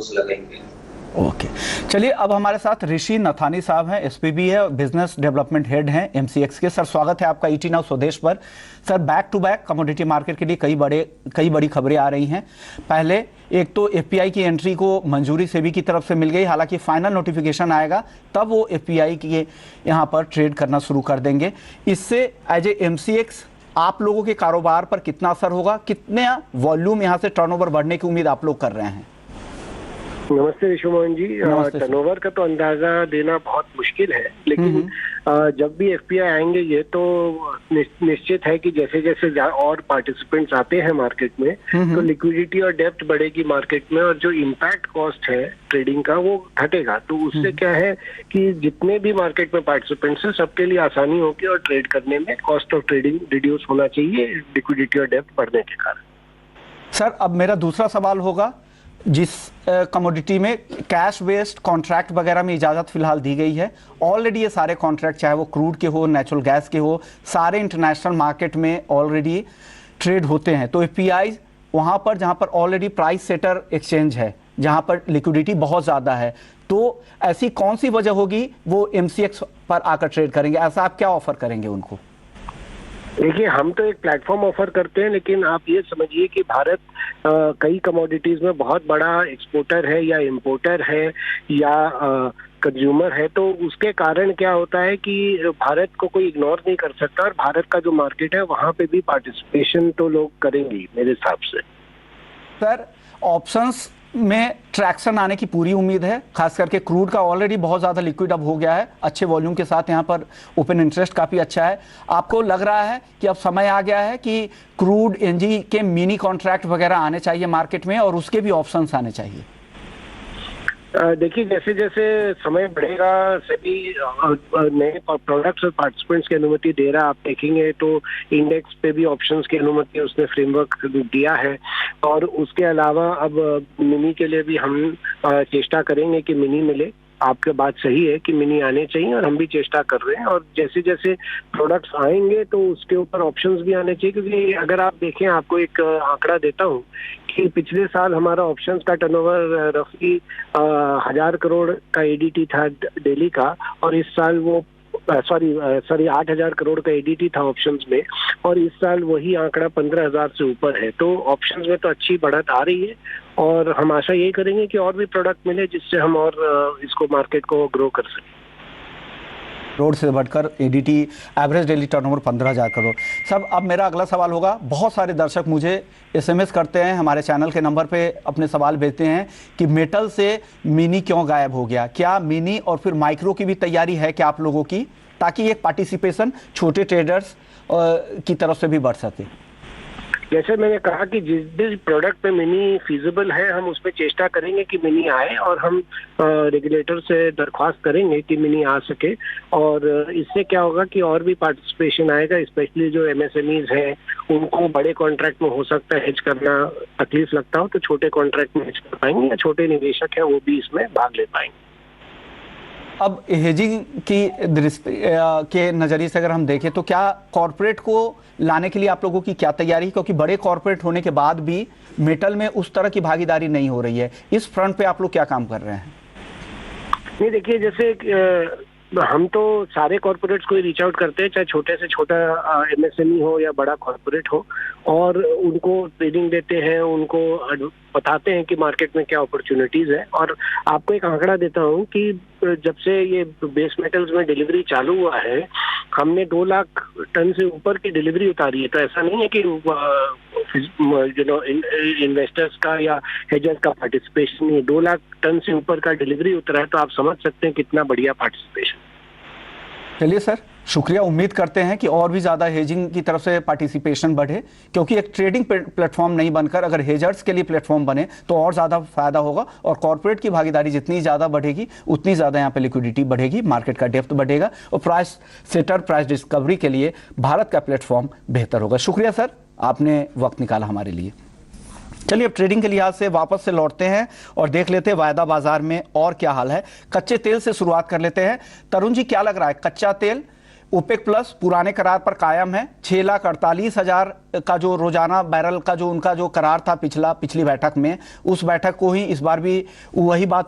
Offers लगेंगे। Okay, चलिए अब हमारे साथ ऋषि नथानी साहब हैं, एसपीबी है, बिजनेस डेवलपमेंट हेड हैं एमसीएक्स के। सर स्वागत है आपका ईटी नाउ स्वदेश पर। Sir back to back commodity market के लिए कई बड़ी खबरें आ रही हैं। पहले एक तो एफपीआई की एंट्री को मंजूरी सेबी की तरफ से मिल गई, हालांकि फाइनल नोटिफिकेशन आएगा तब वो एफपीआई के यहाँ पर ट्रेड करना शुरू कर देंगे। इससे एज ए एमसीएक्स आप लोगों के कारोबार पर कितना असर होगा, कितने वॉल्यूम यहाँ से टर्नओवर बढ़ने की उम्मीद आप लोग कर रहे हैं? नमस्ते विश्वमोहन जी। टर्नओवर का तो अंदाजा देना बहुत मुश्किल है, लेकिन जब भी एफपीआई आएंगे ये तो निश्चित है कि जैसे जैसे और पार्टिसिपेंट्स आते हैं मार्केट में तो लिक्विडिटी और डेप्थ बढ़ेगी मार्केट में, और जो इम्पैक्ट कॉस्ट है ट्रेडिंग का वो घटेगा। तो उससे क्या है कि जितने भी मार्केट में पार्टिसिपेंट्स हैं सबके लिए आसानी होगी और ट्रेड करने में कॉस्ट ऑफ ट्रेडिंग रिड्यूस होना चाहिए लिक्विडिटी और डेप्थ बढ़ने के कारण। सर अब मेरा दूसरा सवाल होगा, जिस कमोडिटी में कैश बेस्ड कॉन्ट्रैक्ट वगैरह में इजाज़त फिलहाल दी गई है, ऑलरेडी ये सारे कॉन्ट्रैक्ट चाहे वो क्रूड के हो, नेचुरल गैस के हो, सारे इंटरनेशनल मार्केट में ऑलरेडी ट्रेड होते हैं। तो एफपीआई वहाँ पर जहाँ पर ऑलरेडी प्राइस सेटर एक्सचेंज है, जहाँ पर लिक्विडिटी बहुत ज़्यादा है, तो ऐसी कौन सी वजह होगी वो एमसीएक्स पर आकर ट्रेड करेंगे? ऐसा आप क्या ऑफर करेंगे उनको? देखिए, हम तो एक प्लेटफॉर्म ऑफर करते हैं, लेकिन आप ये समझिए कि भारत कई कमोडिटीज में बहुत बड़ा एक्सपोर्टर है या इंपोर्टर है या कंज्यूमर है। तो उसके कारण क्या होता है कि भारत को कोई इग्नोर नहीं कर सकता, और भारत का जो मार्केट है वहाँ पे भी पार्टिसिपेशन तो लोग करेंगे मेरे हिसाब से। सर ऑप्शंस में ट्रैक्शन आने की पूरी उम्मीद है, खास करके क्रूड का ऑलरेडी बहुत ज़्यादा लिक्विड अब हो गया है, अच्छे वॉल्यूम के साथ यहाँ पर ओपन इंटरेस्ट काफ़ी अच्छा है। आपको लग रहा है कि अब समय आ गया है कि क्रूड एनजी के मिनी कॉन्ट्रैक्ट वगैरह आने चाहिए मार्केट में और उसके भी ऑप्शंस आने चाहिए? देखिए, जैसे जैसे समय बढ़ेगा सभी नए प्रोडक्ट्स और पार्टिसिपेंट्स की अनुमति दे रहा है। आप देखेंगे तो इंडेक्स पे भी ऑप्शंस की अनुमति उसने फ्रेमवर्क दिया है, और उसके अलावा अब मिनी के लिए भी हम चेष्टा करेंगे कि मिनी मिले। आपकी बात सही है कि मिनी आने चाहिए और हम भी चेष्टा कर रहे हैं, और जैसे जैसे प्रोडक्ट्स आएंगे तो उसके ऊपर ऑप्शंस भी आने चाहिए। क्योंकि अगर आप देखें, आपको एक आंकड़ा देता हूं कि पिछले साल हमारा ऑप्शंस का टर्नओवर रफली 1000 करोड़ का एडीटी था डेली का, और इस साल वो सॉरी 8000 करोड़ का एडीटी था ऑप्शंस में, और इस साल वही आंकड़ा 15000 से ऊपर है। तो ऑप्शंस में तो अच्छी बढ़त आ रही है, और हम आशा यही करेंगे कि और भी प्रोडक्ट मिले जिससे हम और इसको मार्केट को ग्रो कर सकें। करोड़ से बढ़कर ADT average daily turnover 15000 crore. सब अब मेरा अगला सवाल होगा, बहुत सारे दर्शक मुझे एसएमएस करते हैं, हमारे चैनल के नंबर पे अपने सवाल भेजते हैं कि मेटल से मिनी क्यों गायब हो गया? क्या मिनी और फिर माइक्रो की भी तैयारी है क्या आप लोगों की, ताकि एक पार्टिसिपेशन छोटे ट्रेडर्स की तरफ से भी बढ़ सके? जैसे मैंने कहा कि जिस भी प्रोडक्ट में मिनी फीजिबल है हम उस पर चेष्टा करेंगे कि मिनी आए, और हम रेगुलेटर से दरख्वास्त करेंगे कि मिनी आ सके। और इससे क्या होगा कि और भी पार्टिसिपेशन आएगा, स्पेशली जो एमएसएमईज हैं उनको बड़े कॉन्ट्रैक्ट में हो सकता है हेज करना तकलीफ लगता हो, तो छोटे कॉन्ट्रैक्ट में हेज कर पाएंगे, या छोटे निवेशक हैं वो भी इसमें भाग ले पाएंगे। अब हेजिंग की दृष्टि के नज़रिए से अगर हम देखें तो क्या कॉरपोरेट को लाने के लिए आप लोगों की क्या तैयारी है? क्योंकि बड़े कॉरपोरेट होने के बाद भी मेटल में उस तरह की भागीदारी नहीं हो रही है, इस फ्रंट पे आप लोग क्या काम कर रहे हैं? नहीं, देखिए, जैसे हम तो सारे कॉर्पोरेट्स को ही रीच आउट करते हैं, चाहे छोटे से छोटा एमएसएमई हो या बड़ा कॉर्पोरेट हो, और उनको ट्रेनिंग देते हैं, उनको बताते हैं कि मार्केट में क्या अपॉर्चुनिटीज है। और आपको एक आंकड़ा देता हूं कि जब से ये बेस मेटल्स में डिलीवरी चालू हुआ है हमने 2 लाख टन से ऊपर की डिलीवरी उतारी है। तो ऐसा नहीं है कि इन्वेस्टर्स का या हेजर्स का पार्टिसिपेशन नहीं है, 2 लाख टन से ऊपर का डिलीवरी उतरा है। तो आप समझ सकते हैं कितना बढ़िया पार्टिसिपेशन। चलिए सर, शुक्रिया। उम्मीद करते हैं कि और भी ज़्यादा हेजिंग की तरफ से पार्टिसिपेशन बढ़े, क्योंकि एक ट्रेडिंग प्लेटफॉर्म नहीं बनकर अगर हेजर्स के लिए प्लेटफॉर्म बने तो और ज़्यादा फायदा होगा, और कॉर्पोरेट की भागीदारी जितनी ज़्यादा बढ़ेगी उतनी ज़्यादा यहाँ पे लिक्विडिटी बढ़ेगी, मार्केट का डेप्थ बढ़ेगा, और प्राइस सेटर, प्राइस डिस्कवरी के लिए भारत का प्लेटफॉर्म बेहतर होगा। शुक्रिया सर, आपने वक्त निकाला हमारे लिए। चलिए अब ट्रेडिंग के लिहाज से वापस से लौटते हैं और देख लेते हैं वायदा बाजार में और क्या हाल है। कच्चे तेल से शुरुआत कर लेते हैं। तरुण जी, क्या लग रहा है, कच्चा तेल ओपेक प्लस पुराने करार पर कायम है। 6,48,000 का जो रोजाना बैरल का जो उनका जो करार था पिछली बैठक में, उस बैठक को ही इस बार भी वही बात